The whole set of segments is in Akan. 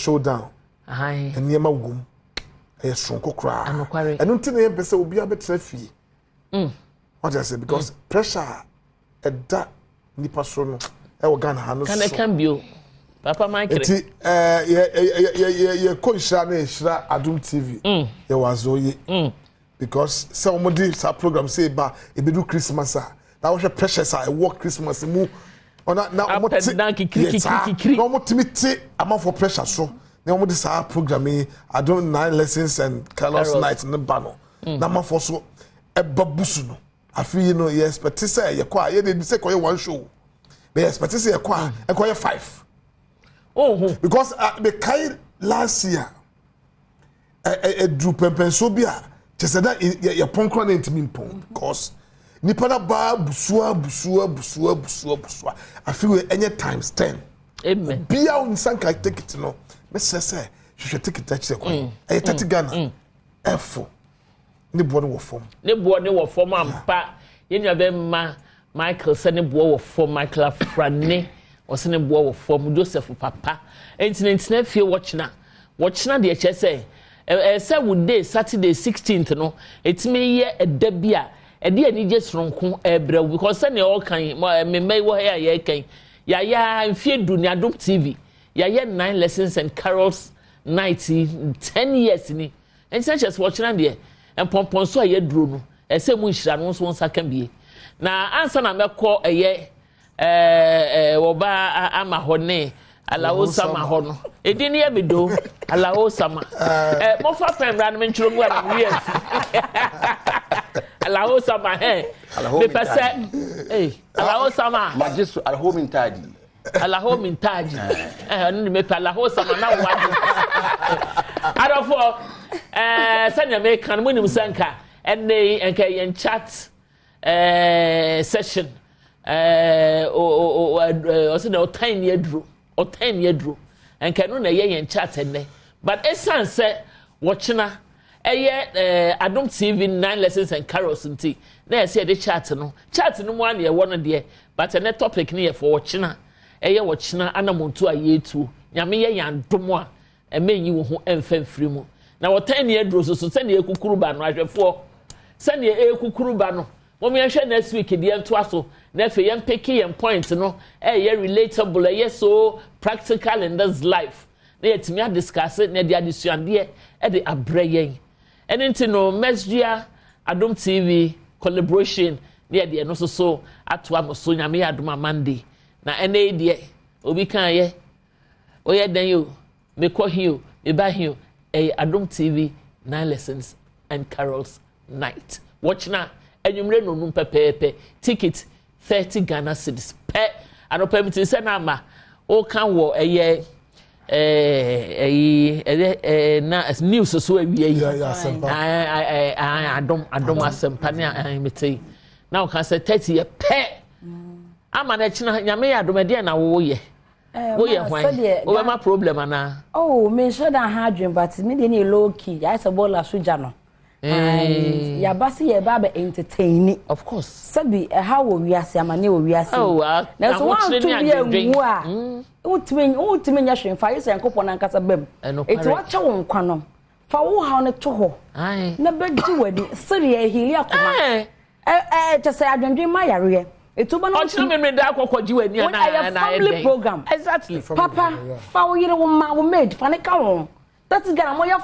showdown. Aye. And Yama womb. A strong cry. And don't think the person will be a bit traffic. What I say because pressure at that nipa so no. I will gan hand. Can be Papa Mike. Yeah, coach Shra Adom TV. There was Zoe. Because somebody sa program say ba e be do Christmas ah. That was a pressure I work Christmas mu. Ona na omo kiki. No mo timiti am for pressure so. Na omo this program Adom 9 lessons and Carlos night in the banner. Na ma for so e babusu no. Afi you know you expect say ye kwa ye dey say kwa one show. Be expect say ye kwa e kwa 5. Oh, because the kind last year a drew pempen so bia just that your punk run into me pong because nipa na ba busua I feel any times 10 amen bia on sanka take it no me say you should take it touch the coin e 30 Ghana f ni bo no wo form ampa ye nua be ma Michael se ne bo wo form Michael Afrane osene bo wo form Joseph papa entina fie watchna de che say say would day Saturday 16th no etime ye eda bia ede ani je sronko ebra because say ne all kan me wo here ye kan ya mfie du Nni Aduro TV ya 9 lessons and carols night 10 years ni entina just watchna de empompon so ye duro no say mu nhira no so nsa kan bie na ansa na mekọ woba ama hone alawo sama hono edini ya bido alawo sama mo fa femra no menchiro ngwa na wi alawo sama me pese alawo sama majisu alhome intadi no me pa alawo sama na wadi adofo sanya me kan mo nim sanka enne enka yen chat session also the Otan Nni Aduro and can no na yen chat enne but esan say watchna Adom TV 9 lessons and carols nti na say the chat no mo an ye won de but the topic ne for watchna watchna anamontu ayetu nyame ye yandom a emenyi wo ho emfamfiri mu na Otan Nni Aduro so se na ekukuru ba no ahwefo se na ekukuru ba no When we share next week, the end to us, therefore, young picky and points, no, relatable, yes, so practical in this life. They to me discuss it, near the addition, dear, at the abraying. And into no mesgia, Adom TV collaboration, near the and also so at one so Nni Aduro Monday. Now, an idea, Obi can ye, oh, yeah, then you, me call you, me buy you, Adom TV 9 lessons and carols night. Watch now. Enyumre no num pepepe ticket 30 Ghana cedis pe anopermit say na ma o kan wo na news so awie Adom asempa ne mete na o kan say 30 ye pe ama na china nyame ya Adom de na wo ye hwan o be ma problem ana oh me sure that hard dream but me dey na low key ya say bola suja no and ya basi ye ba be entertain of course sabi how we are amane we are na so one to be mu a utimi nya hwen fa yesa yankopon na nkasa bam eti wa cha won kwa no fa wo ha ne to ho na bedi wadi siri e hili akoma te say adwendwen ma yare etu ba no ochino memre da akokwaji wani na family program exactly papa fa wo yire wo ma wo made fa ne ka won that is gonna mo ya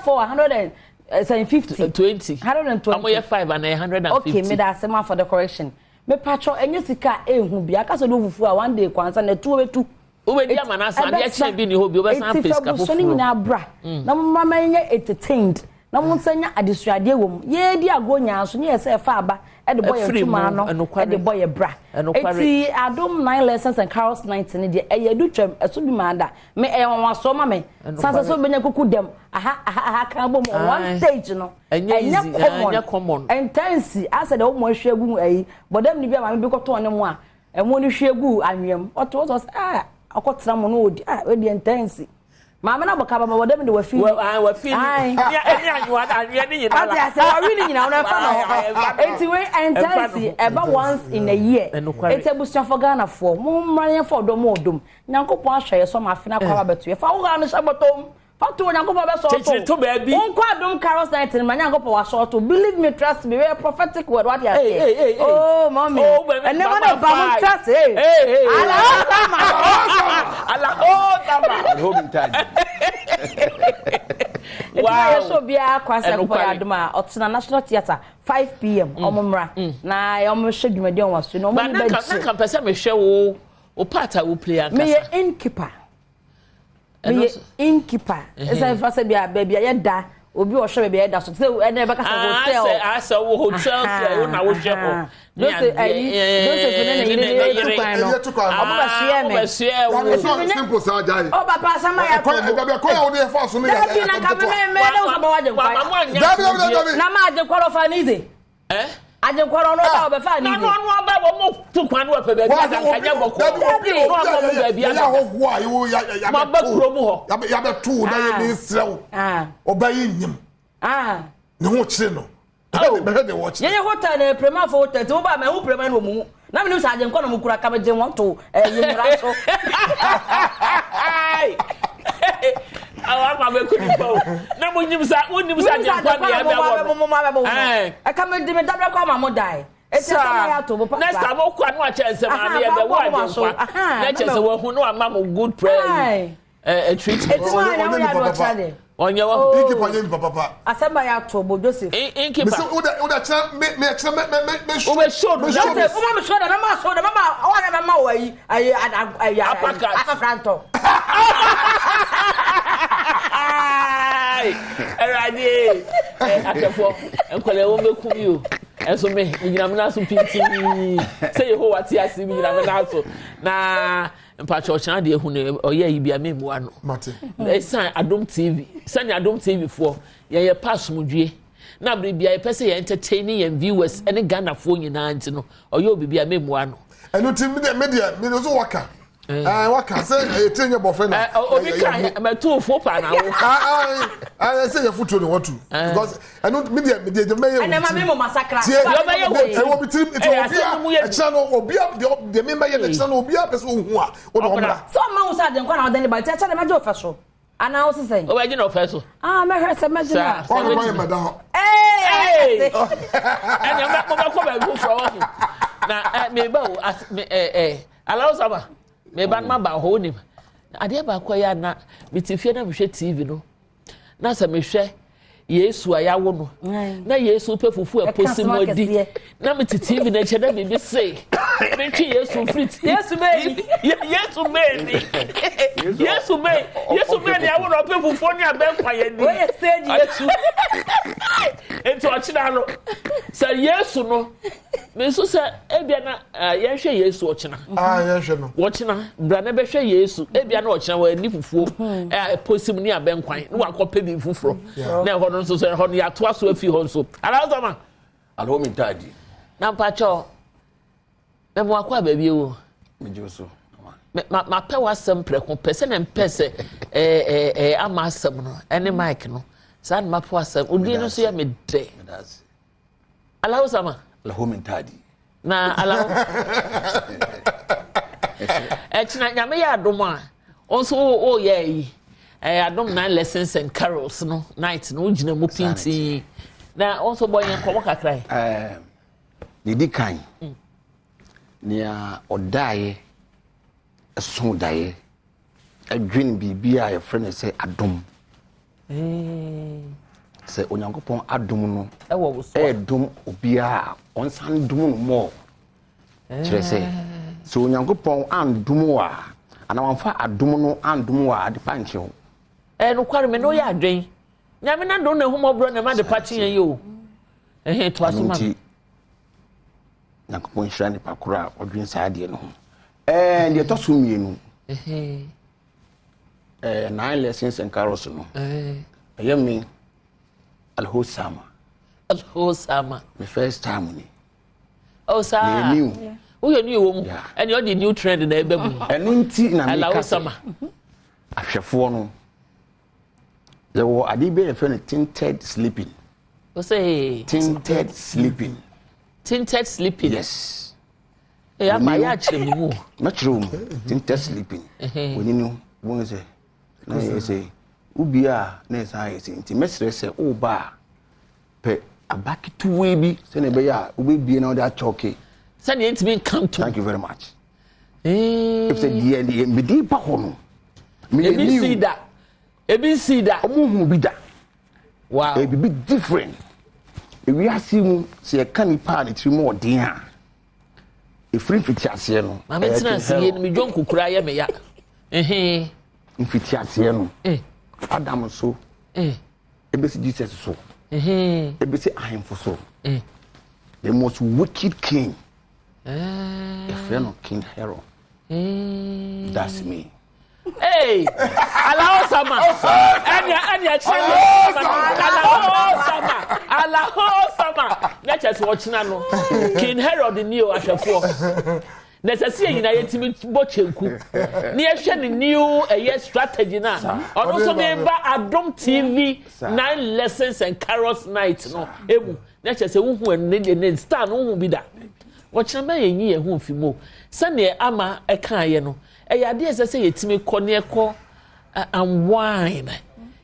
450 20 120 amoye 5 and 150 okay me da sema for the correction me patcho enye sika ehu bia ka so do fufu a one day kwansa na tu obetu obedi amanasa de achi bi ni ho bi obesan face ka fufu so ni na bra na mama enye entertained na mo nsanya adesuade wom ye di agonya so ne se fa aba e de boy tuma no e de boy bra eti Adom 9 lessons and carols night ne de e yadu twam eso bi manda me e won waso ma me sansa so benya kuku dem aha kan bom one stage no enya common intense as de mo hwegu ayi bodam ni bia ma me bi koto ne mo a e mo ni hwegu anwem oto akotra mo no odi we di intense Mama na boka ba bodam de wafi wa fi ni anwa anwa ni nyina la ati ase wa wi ni nyina una fa no enti we intense eba once in a year enti abusia for Ghana for mo mmanye for odom nyankopon ahwe so ma fi na kwa beto fa wo ha no shabotom Fato Onyankopon be so to baby. Unko Adom Carols night in Onyankopon was so to. Believe me, trust me, very prophetic word what you say. Oh, mommy. And never know about trust. Hey. Home time. Wow. So be a kwasa ko Adom Otan National Theatre 5 p.m. Omomra. Na ya omhwe dwumade on waso no mo be. Na kan pese me hwe wo part a wo play an kasa. Me innkeeper. Me innkeeper. Esa fa se bia baby ya da obi wo hwe baby ya da so se ene be kasa hotel. Asa wo hotel play wo na wo hwe ho. Those fene ne to kwa. Omo ba share me. Simple sa jai. O papa sama ya ko. Ko ya wo dey force no ya. Dabi na ka me na so ba waje kwa. Dabi. Na ma de kwalo fa nize. Aje kwalo no ba obefa nize. Na no ba wo mo to kwan wo pe be ka kanya boko. No ba mo ba bia. Ya ho ho a ya ma ba kuro mu ho. Ya be tu na ye ni srew. Oba yi nyim. Ne ho kire no. Be de watch. Ye hotel na prema for hotel. To ba me hu prema no mu. Na me nim sa aje kwalo mu kura ka be je won to yimra so. Awa ma be kuni po. Na mo nyim sa aje kwalo ya be I come de me dabra kwa ma mo dai. Eti sama ya to bo. Next time o kwa no a chance ma me be wa aje kwa. Na chance wo hu no ama mo good prayer. Treatment. Eti ma ya wo ya do chale. Onye wo Innkeeper yin papa. Asema ya to bo Joseph. Innkeeper. Uda cha me show. Joseph, me show da ma so da mama o na mama wa yi ayi afranto. Erade atefo enkwale wo mekum yo enso me nyina me na so pinti say Yehovah ti ase me nyina me na so na mpa church na de ehu ne oye yi bia memu ano mate san Adom TV san Adom TV fo ye pass mudwe na bre bia ye pese ye entertaining ye viewers ene Ghana fo nyina nti no oye obi bia memu ano eno ti media me no so waka waka say etinye bofe na obi kan ma tu fo pa na wo I say your foot no want to because I know media the mayor and ma me mo massacre yo be ye wo I will be team it will be a channel obi the member ye the channel obi a person hu a wo no mra so ma wo sa de nkwa na de ba cha ma je ofeso ana wo say o ba je na ofeso me hear say ma je na o ko ma da hey and you ma ko ba go for na me ba o allow sama me ban ma ba ho ni ade ba kwa ya na mitifie na mhwe TV no na sa mehwe Yesu ayawo no na Yesu pe fufu aposimodi na miti TV na che na bibi say me twi Yesu frit Yesu me awo no pe fufu ni aben kwa ye ni we stage Yesu ento ochina no sa Yesu no me so sa ebia na ye hwe Yesu ochina ye hwe no ochina bra na be hwe Yesu ebia na ochina wa ni fufu posim ni aben kwan na wakope bi fufuro na ho no so ho ya to aso afi ho so alazama alho mi tadi na mpacho me mo akwa ba bi wo me joso ma pe wasem preko pese na mpese ama asem no ene mic no sa na ma pe wasem odi no so ya me de alazama alho mi tadi na alho china nyame ya Adom a onso o ye yi Adom 9 lessons and carols no night no gina mu pinti na also boy en komo kakrai di kan nia odaye so daye adwin bibia ye friend say Adom say onyankopon Adom no wo so dum obia onsan dum no mo kire say so onyankopon andum wa ana wanfa Adom no andum wa ade panche ho no kware me no ya adwen nyame na do na humobro na ma de pachi yen yo to asoma nakopon hira ni pakura odwen saade no de to so mienu 9 lessons and carols no ayemi alhosama the first time ni sa new wo ye new wo mu and you the new trend na ebe mu enu nti na me alhosama ahwefo no there were adibe friend tinted sleeping. What say? Tinted sleeping. Tinted sleeping. Yes. Eh, am I actually mu? Much room. Tinted sleeping. When you know, when say, say, ubia na science nti mesre se o ba pe abakitu we bi se ne be ya obebie na o da choke se ne ntimi count. Thank you very much. If the DNA me di pa ho no ebi see that omuhu bi da wow e be different e we asimu se kan ni pa ni trimo odin ha e free fiti ase no ma me tena se ye me dwon kokura ye me ya fiti ase no Adam so e be si Jesus so e be si ahemfo so the most wicked king a friend of King Herod. That's me. Hey, allow sama. Anya chama. Allow sama. Let's just watch now. King Herod the new ashafo. Necessary nyina yetimi bochenku. Na ehwe ni new strategy na. Ono so be ba Adom TV 9 lessons and carols night no. Emu. Na chese wo hu ne star no hu bi da. Wochama yenyi ye hu fimo. Sane ama ekaye no. Eyade esese yetimi kone ko unwind.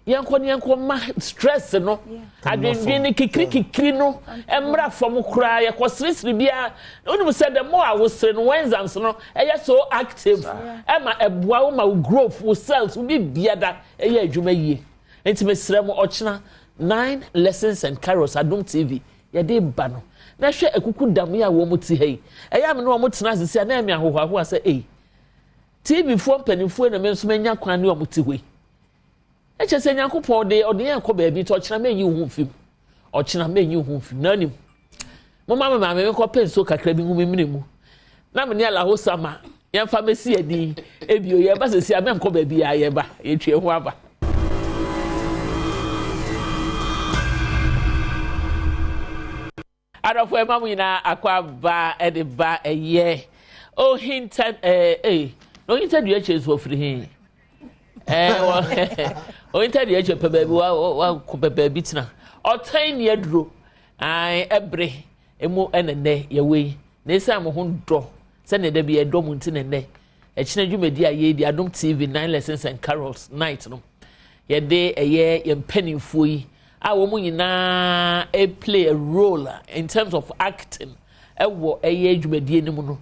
Yanko ma stress no. Adwendwen ni kikri no. Emra from kura ye ko srisri bia. Onu said the more I was saying Wednesdays no. Eye so active. Ema eboa wo ma growth wo cells wo bi biada eye adwuma yie. Enti mesrɛ mo ochina 9 lessons and carols Adom TV. Yade ba no. Na hwe ekuku dam ya wo muti hei eya me no mo tena asisi na eme ahoho ase TV fo mpanimfo na me nso manya kwan ne o muti hoi eche se nyankopon de ode yan ko ba bi to ochina me yi hu fim ochina me yi hu fim na nim mo mama me ko penso kakra bi hu me mnemu na me ne ala ho sama yan fa mesi adi ebio ye ba sesi amem ko ba bi ya ye ba ye tue ho aba Adofo emamu nyina akwa ba ediba eye o hinted no hinted you chase for free o hinted you chase baby wa ko baby tina Otan Nni Aduro ai ebre emu enene ye we na esa mo ho do se ne da bi e do mu ntine ne e kina dwumadi aye di Adom TV 9 lessons and carols night no ye de eye ye mpanimfo yi our nyina play a role in terms of acting ewo eye dwumadie ni mu no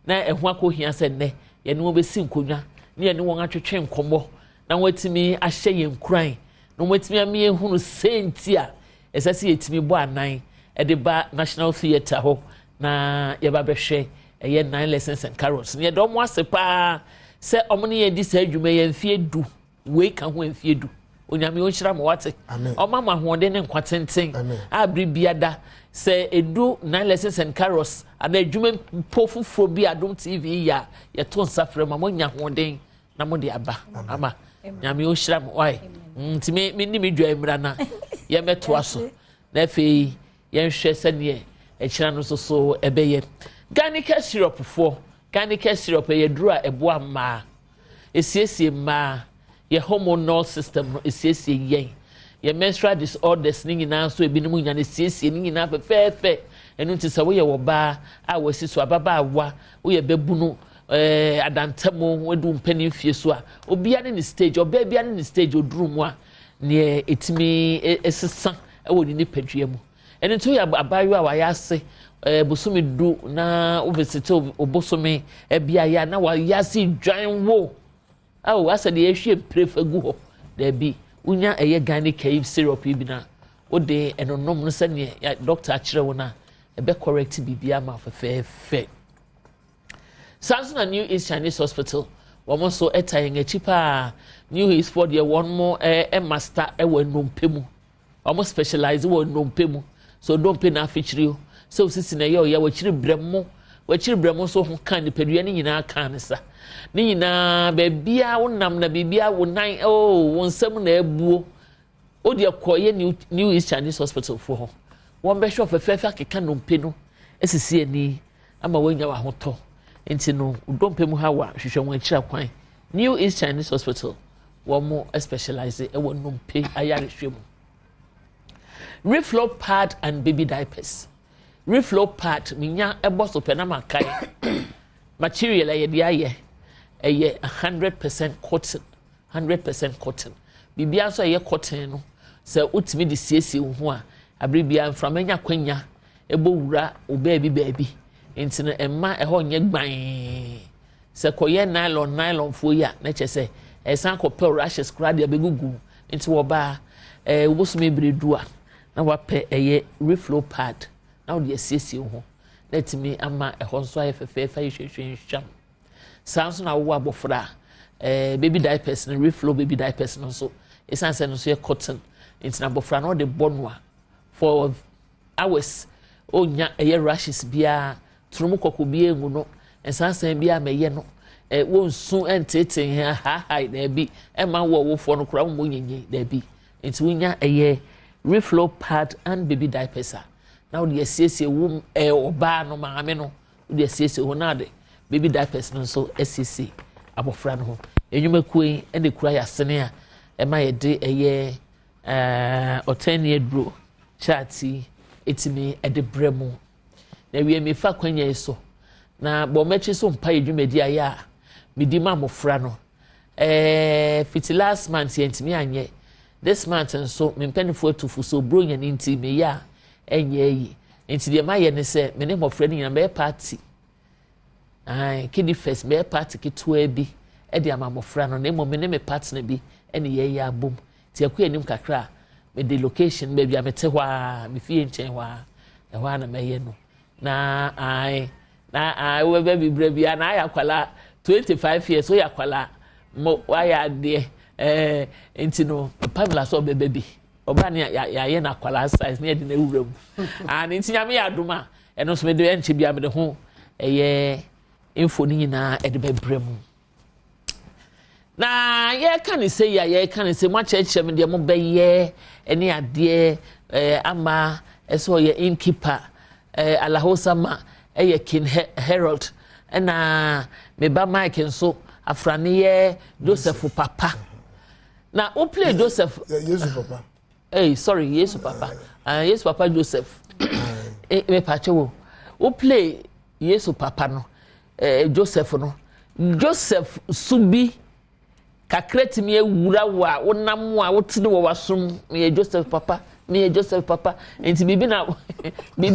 na ehu akohia se ne ye ne obesi nkonwa ne ye ne won atwetwe nkomo na watimi ahye ye nkran na watimi ame ehunu senti a esase yetimi bo anan e de ba National Theatre ho na ye ba behwe eye 9 lessons and carols ne do mo asepa se omne ye di sa adwuma ye mfie du we ka ho mfie du onyame onhyira mo wate omama hoode ne nkwatenten abri biada se edu 9 lessons and carols ana adwuma pofufro bi Adom TV ya ye to nsafre ma monya hoode na mo de aba ama nyame onhyira mo wai ntime menni medwa emra na ye meto aso na fe ye nhwe sene e kira no so ebeye garnica syrup fo garnica syrup ye duru a eboa ma esiesie ma ye hormonal system esiesie yen ye menstrual disorders ni nyina so ebinim nya ne siesie ni nyina fefefe enu nti se wo ye wo ba a wasi so ababa awa wo ye bebunu adantamo wedu mpani fie so a obia ne stage oba bia ne stage oduru mu a ne etimi esesa e wo ni padua mu enu nti wo ye abayo a wa ya ase bosome du na obesite obosome bia ya na wa ya si dwan wo awo asade ehwe prefagu ho da bi unya eye garnica syrup bi na ode enonom no se ne doctor akire wona ebe correct bibia ma fefefe Samson New East Chinese Hospital womo so etayen achipa New East for the one more master e wo nompemu womo specialize wo nompemu so dompe na afichiri so sisi na ye wo chiri bremo so ho kan ni pedua ni nyina kan sa ni nyina bebia wonam na bibia wonan wonsam na ebuo odi akoye New East Chinese Hospital for ho won be show fefefe akeka nompe no esisi ani ama wanya wa hoto enti no udompe mu ha wa hwehwe won akira kwan New East Chinese Hospital wo mo specialize e won nompe ayare hwemu reflow pad and baby diapers reflow pad minya ebo so pe na makai material ye dia ye 100% cotton bibia so ye cotton no se utimi de siesie wo ho a abribia mframanya kwanya ebo wura obabi baabi enti no emma eho nye gban se koye nylon fo ya na chese esan ko pel rashes kra de abegugu enti wo ba wosome bredu a na wape eye reflow pad na wo de siesie wo ho let me ama eho nso aye fefefa yehwehwehwam sanso na wo abofra baby diapers and reflow baby diapers no so esan se no so ye cotton enti na abofra no de bonwa for hours onya eye rashes bia turumu kokko bia engu no esan se bia meye no wonsu entete ha na bi ema wo fo no kura mo nyenye da bi enti wonya eye reflow pad and baby diapers now the siesie wo oba no maame no the siesie ho na de baby diapers no so siesie abofra no ho enwumakue ene kura ya sene a ema ye de eye Otan Nni Aduro Chatroom etimi ede bremu na wie me fa kwanya so na bo mechi so mpa edwumadi aya medi ma mofra no fiti last month yentimi anye this month nso me mpanifo atufu so bronya ni nti me ya enye yi nti de ma ye ne se me ne mofra ni nyina me party kidi first me party kitwa bi e de ama mofra no na mo me ne me party na bi ene ye ya bom ti akua nim kakra me the location baby amete hwa me fie nchen hwa ehwa na meye no na we baby bra na ayakwala 25 years so yakwala mo waya de enti no Pamela so baby oba ne ya ye na kwala size ne de na wuram and enti nyame ya adoma eno so me de enche bia me de ho info ni na e de bebrem na ye kan say ya ye kan say mo cheche me de mo beye eni ade ama eso ye innkeeper alahosama ye king herald na me ba mike nso afrane ye Joseph papa na o play Joseph Yesu papa sorry Yesu papa Yesu papa Joseph me pacho o play Yesu papa no Joseph no Joseph subi kakreti me ewura wa wonam a wotene wo wasom me Joseph papa enti bibi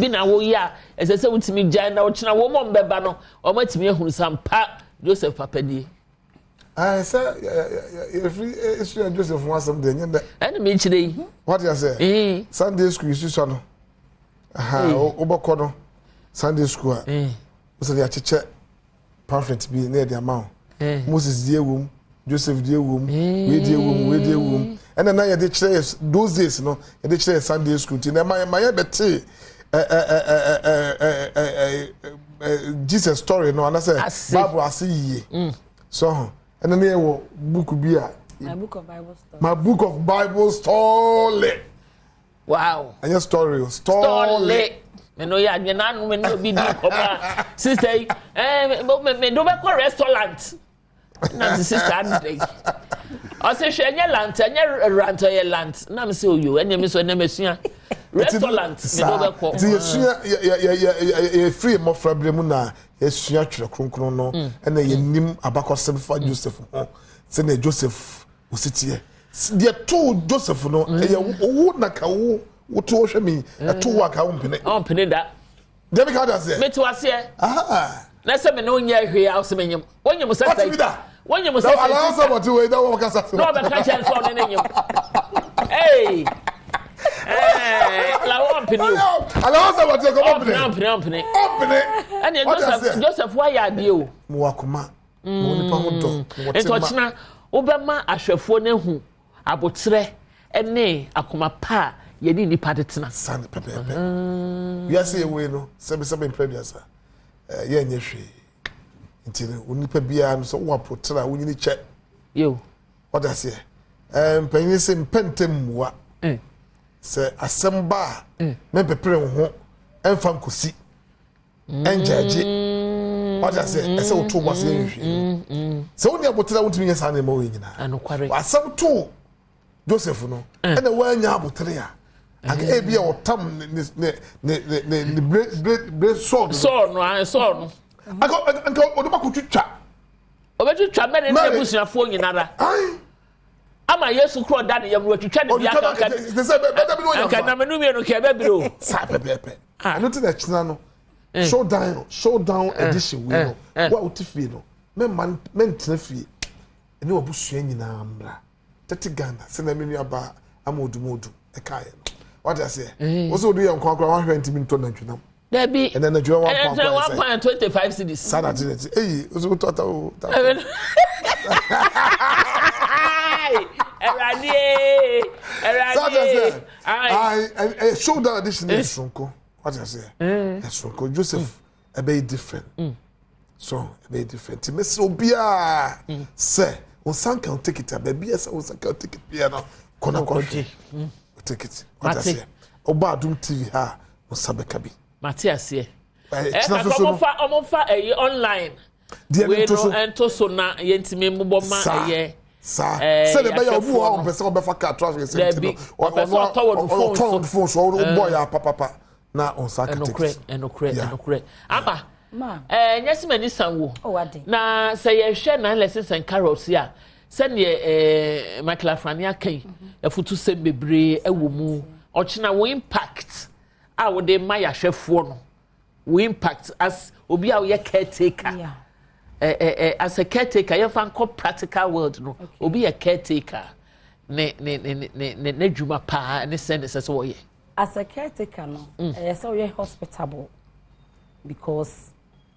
na wo ya esese wotimi gyan na wo chena wo mo mbeba no o matimi ehunu sampa Joseph papa die say if you Joseph want something nyenda ene me chire what you say Sunday school you so no oboko no Sunday school so dey acheche pamphlet bi na dey amount Moses die wom Joseph die wom we die wom and na ye dey chere those days no ye dey chere Sunday school ti na my bete Jesus story no and I say Bible asiye so and then wo book bi a my book of Bible story wow and your story me no ya nyana no me no bi di koma sister me do be ko restaurant na sister ande o se hwe nya lant ye lant na me se oyo enya me so na mesua restaurant me do be ko ti yesua ye free mo frabremu na yesua twere kronkron no na ye nim abakosem fa Joseph ho se na Joseph ositie de to Joseph no ye wo na ka wo to hwe mi to wa ka wo mpene da de be ka da se me to ase na se me no nya hwe a o se me nyem wonyem se sai wonyem se sai ala so what we da wo ka sa no be ka chen so ne nyem hey la one penny ala so what you go open and Joseph why ya de o mo wakoma mo nipa ho do ento china obema ahwefo na hu abotre ene akoma pa ye ni nipa de tena san pepe ya say we no sebe imprediasa ye nya hwe ntine onipa bia no so wo apotra wo nyini che yo what I say panyin se mpentem wa se asemba me pepere ho emfa nkosi enjaje what I say ese wo to wase nhwe se woni abotra wo timi nya sa na ma wo nyina anokware asem to Joseph no ena wa nya abotre ya aka ebia otam ne bread sword no aka odoma kutwitwa obetwitwa me ne busuafo nyinara ama yesu kro da ne yam no twetwa ne bia kan they say better be no yam kan na menu mi no ke be biro sa pepe no to the china no showdown edition we no wa utifie no men tnafie ene obusua nyina mra tete Ghana se na menu aba amodumodu e kai no what I say also do yam kwankwa 120 min ton ntwenam there be and then the joy 1.25 cities Saturday eh also tota o Eradi I showdown edition is Sonko what I say Sonko Joseph a bit different so a bit different ti mess obia say on sanka take it baby say on sanka take it bia no kona kwaji take it what I say oba Adom TV ha on sabeka bi Matias here omofa online we no ento so na yentime mbobọ ma eye say the buy obu ha on person obefa car traffic say on phone so boy ya papa na on sack enokre ama nyesimani sanwo na say ye hwe na lessons and carrots ya say ne Michael Afrani akan afutu sem bebre ewo mu ochina wo impact a wo de ma ya hwefo no we impact as obi a we caretaker as a caretaker you fan call practical world no obi a caretaker ne dwuma pa ne send say so ye as a caretaker no so we hospitable because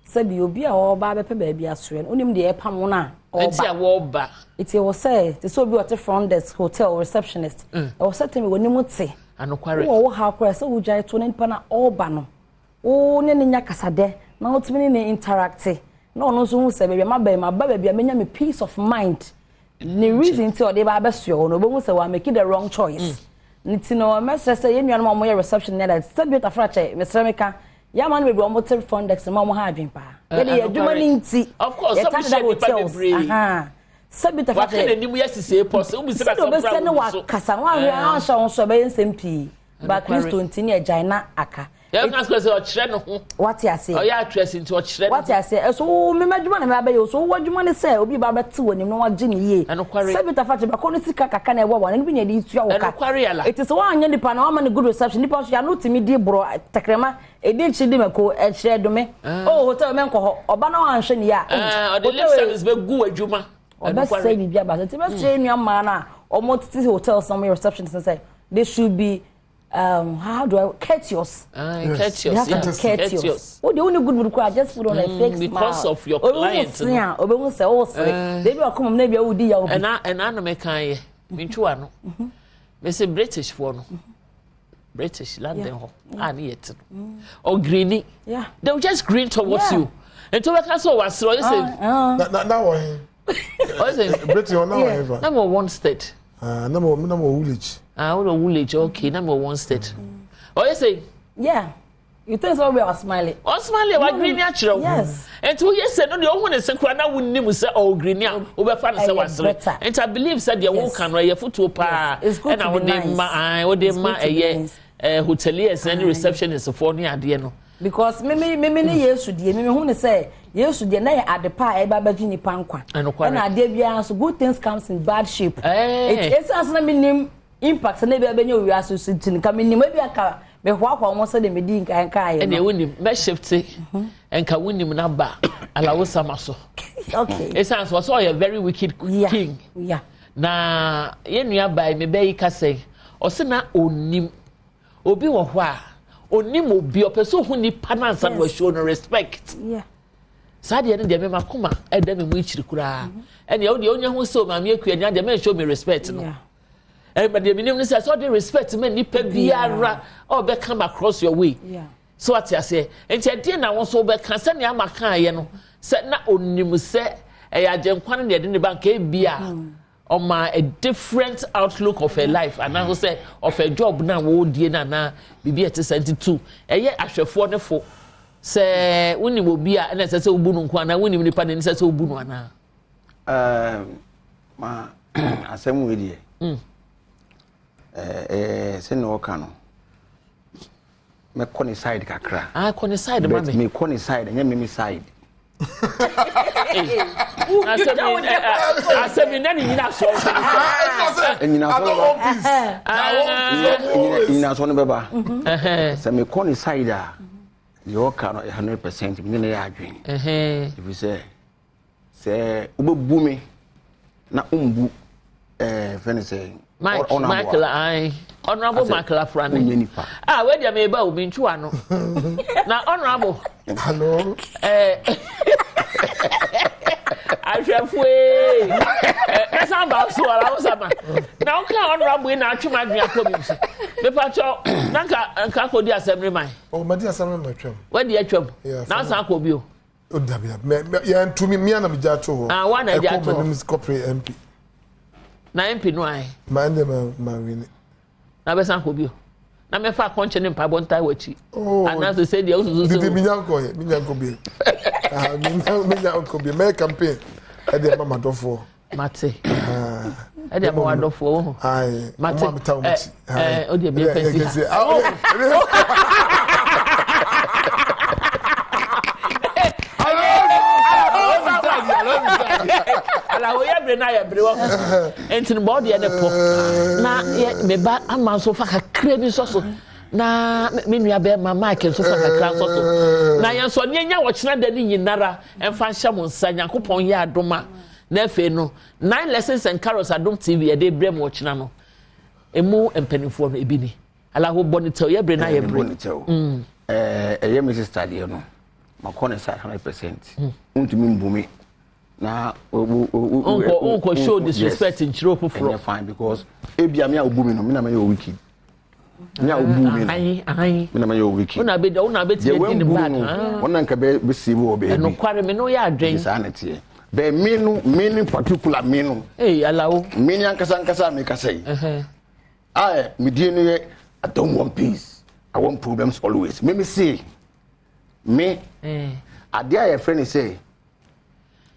sabi obi a oba be pe ba bia soe onim de e pam na oba it was say the so obi at front desk hotel receptionist I was saying we onim te anokware wo ha kwere so wujai to ne pa na oba no o ne nya kasade na otimi ne interact na ono so hu se bebia ma ba bebia menya me peace of mind the reason ti o de ba beso no bo hu se wa make the wrong choice nti no mesre se ye nuanu mo ye reception na that said bit afrache mesre meka ya man be mo tel fondex mo ha adwen pa ye de adwuma ni nti of course some shey pa bebre sabi ta fata wakene nimu yesise pose ubi se ba so ne wa kasa wa an sha on so be nsem ba Kristo ntini agina aka ya kan so o kire no ho what you say o ya address nti o kire what you say so me madwuma na me abaye so wadwuma ne say obi ba beti wonim no wagye ne ye sabi ta fata ba ko no sika kaka na e wa ne bi nya di tua wo ka it is one anya nipa na wa man good reception nipa so ya no timi di bro takrema edi nchidi meko e kire do me hotel me nko ho oba na wa anhwe ne ya o the lip service be gu adwuma oba say bi bia ba so ti be say nua ma na omo titi hotel somewhere receptionist say they should be how do I courteous? Courteous. Oh, the only good would just put on a fake smile because of your client. Yeah, obe say oh say. They be come na bia udi ya obi. And I me kan me twa no. Me say British for no. British London ho. Ani yet. Or greeny. Yeah. They will just green towards you. And to work so was so you say. Now what is it? British or now ever. Number one state. Number village. Village, okay, number one state. Oh, you say? Yeah. You think so we are smiling. Oh, smiling, what green natural. Yes. And to you said, no, the only one is Sakrana wouldn't name say, oh, green now, over fan was and I believe said your walk can your foot to pa. And I would name my hoteliers and receptionist for near Diano. Because many years should ye, me say, yes, should ye at the pie, Babajini Pankwa. And I did so good things comes in bad shape. It's as I mean. Impact na be benyo wi aso tin ka me nim bia ka me hwa kwa mo so de me di nkan kai e wonim me shift enka wonim na ba alawo sama so okay it sounds was a very wicked king yeah na ye nua ba me be yi ka say o se na onim obi wo hwa onim obi opeso hu ni panansa no show no respect yeah sadia ne de me makoma e da me mu ichiri kura e ne o de onya hu so ma me akua nya de me show me respect no everybody minimum says all the respect men ni pe biara or be come across your way so what you say and you dey na won so be kan se ne amaka ye no se na onim se e agenkwan ne de ne bank e bia o ma a different outlook of a life and now say of a job na wo die na bibi et 72 e ye ahwefo ne fo se wonim obi a na se obu nu nkwa na wonim nipa ne se obu nu ana ma asem we die se no ka no me koni side kakra koni side ma me koni side nya me side asemi nani nyina so nyina so no beba se me call ni side a the all can 100% me na ya adwen if you say ubebu me na umbu friend say Michael honorable Michael Afrani we dia me ba obi ntwa no na honorable hello Ashafwe esa ba so ala usama na o kan honorable na atwuma adua kobi so me pacho na nka kodi assembly man ma di assembly man twam we di atwam na san kobi o dabia me ya ntumi me na me ja to ho wa na ja to ho corporate MP na MP no ai ma ndem ma wini na be san kobi o na me fa konche ne mpa bontai wachi ana so say dia usuzu so mi nyanko bi mi nyanko bi me campaign e dey mama dofo mate e dey mama dofo ai mate o dey be fancy ala wo ya bre na ya bre wo entin body e po na me ba ama so fa kakra bi so na me nua be ma Mike so fa kakra so na yan so nya wo kyena da ni nyinara emfa hya mo nsa Nyankopon ya adoma na afi no 9 lessons and carols Adom TV e dey bre mo kyena no emu empanifo no ebi ni ala wo bonitel ya bre na ya bre ye me sister dey no makone sa 100% untumi mbumi na unko show disrespect in chiro foforo fine because ebia me a obumi no me na me yo wiki me a obumi ai me na me yo wiki una be tie din back wona nka be sibu obe no kware me no ya adwen sanity be me particular me no alawo me ni ankasa me kasai me die no I don't want peace, I want problems always. Me say me ade a friend say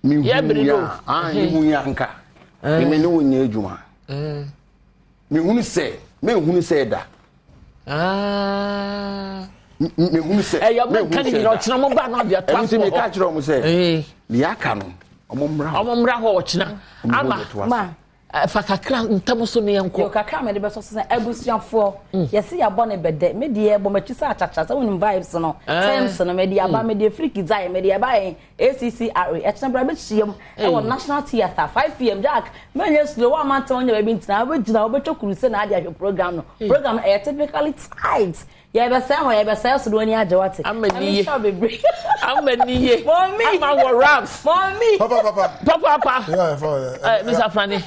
me hu ya me hu ya nka me no nya adwuma me hu say da me hu say ya me kan ni no china mo ba no dia to me ka chiro mo say me aka no omomra ho china ama fa kakra ntam so ne yanko yo kakra me de be so se abusuafo yesi ya bone bede me de e bo matwisa achacha se won vibes no terms no me de aba me de freak design me de aba ACCRA etnabra be chiem e won National Theatre 5 PM Jack me nye slow one man ton nya be ntina be gina be chokuru se na ade program no e typically tight ya be say ho ya be say so do ani agewate amani ye mommy ama wo raps mommy papa yeah Mr. Franny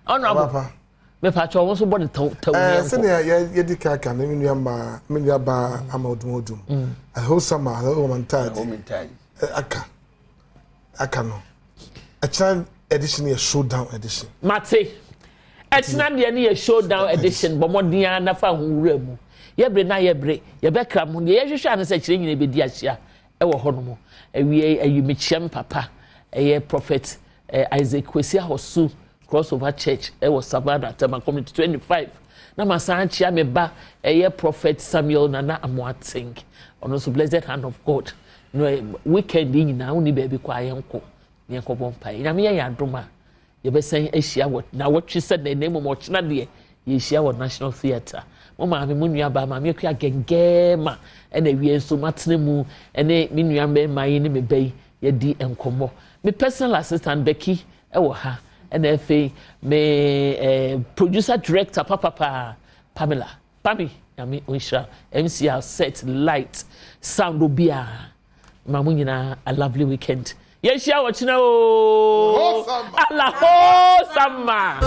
honorable me pacho won so body taw se ne ya di kaka na me nua ba ama odum I hold some mentality aka no a child edition is showdown edition mate etina de ne showdown edition bomodin na fa hunwura mu yebre na yebre yebekra mu ne yehwehwa ne se kire nyina be di ahia e wo ho no mo awie ayumechem papa eye prophet Isaac Kwesi Ahosu Crossover Church was Savannah Tema Community 25 na masanchia me ba prophet Samuel Nana Amoating on also blessed hand of God no weekend nyina uni baby kwa yenko ne ko bompa na me ya adoma ye be san ahia what na what she said the name of china de ye hia what National Theatre mama me munua ba ma me kwa gengema na wie so matene mu ene me nua me mai ne me bai ye di enkomo me personal assistant Becky ewo ha and FA me producer director papa Pamela Pami yami onsha MC set light sound obia mamu nyina a lovely weekend yes ya watching o Allah ho sama